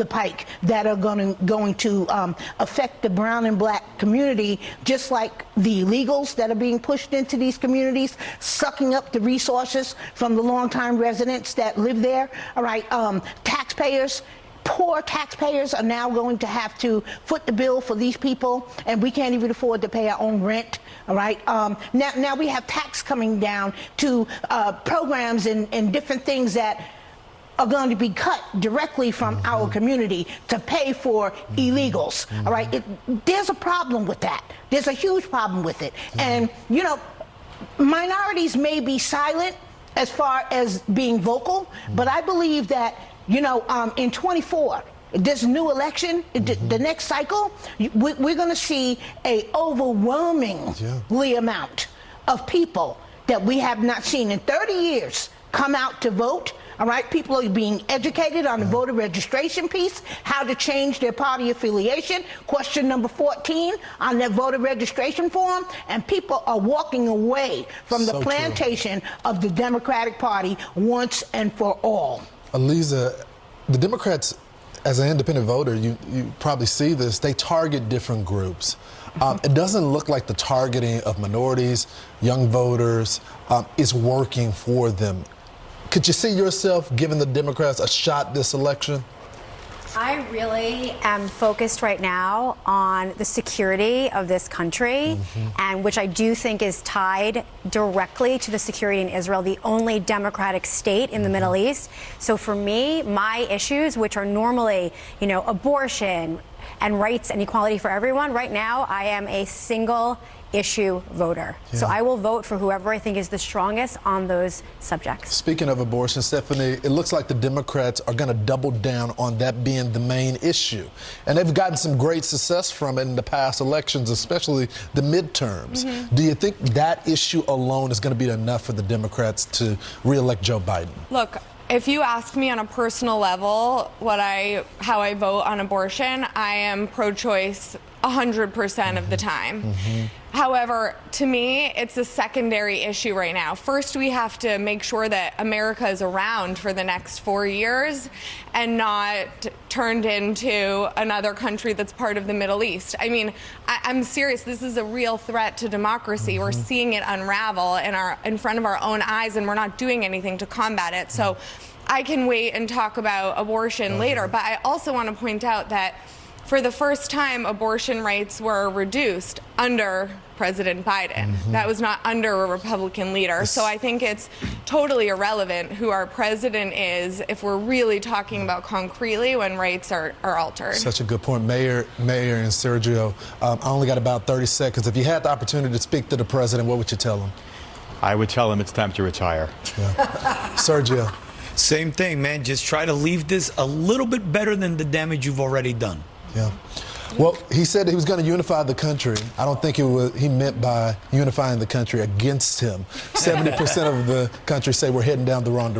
the pike that are going to affect the brown and black community, just like the illegals that are being pushed into these communities, sucking up the resources from the longtime residents that live there. All right, taxpayers. Poor taxpayers are now going to have to foot the bill for these people, and we can't even afford to pay our own rent. All right. Now we have tax coming down to programs and different things that are going to be cut directly from our community to pay for illegals. All right. There's a problem with that. There's a huge problem with it. And, you know, minorities may be silent as far as being vocal, but I believe that, you know, in 24, this new election, the next cycle, we're going to see a overwhelmingly amount of people that we have not seen in 30 years come out to vote. All right, people are being educated on the voter registration piece, how to change their party affiliation, question number 14 on their voter registration form, and people are walking away from the plantation of the Democratic Party once and for all. Aliza, the Democrats, as an independent voter, you probably see this, they target different groups. It doesn't look like the targeting of minorities, young voters, is working for them. Could you see yourself giving the Democrats a shot this election? I really am focused right now on the security of this country, and which I do think is tied directly to the security in Israel, the only democratic state in the Middle East. So for me, my issues, which are normally, you know, abortion and rights and equality for everyone, right now I am a single issue voter. So I will vote for whoever I think is the strongest on those subjects. Speaking of abortion, Stephanie, it looks like the Democrats are going to double down on that being the main issue. And they've gotten some great success from it in the past elections, especially the midterms. Do you think that issue alone is going to be enough for the Democrats to reelect Joe Biden? Look, if you ask me on a personal level how I vote on abortion, I am pro-choice 100% of the time. However, to me, it's a secondary issue right now. First, we have to make sure that America is around for the next 4 years and not turned into another country that's part of the Middle East. I mean, I'm serious. This is a real threat to democracy. We're seeing it unravel in front of our own eyes, and we're not doing anything to combat it. So I can wait and talk about abortion later, but I also want to point out that for the first time, abortion rights were reduced under President Biden. That was not under a Republican leader. So I think it's totally irrelevant who our president is if we're really talking about concretely when rights are altered. Such a good point. Mayor and Sergio, I only got about 30 seconds. If you had the opportunity to speak to the president, what would you tell him? I would tell him it's time to retire. Sergio. Same thing, man. Just try to leave this a little bit better than the damage you've already done. Well, he said he was going to unify the country. I don't think he meant by unifying the country against him. 70% of the country say we're heading down the wrong direction.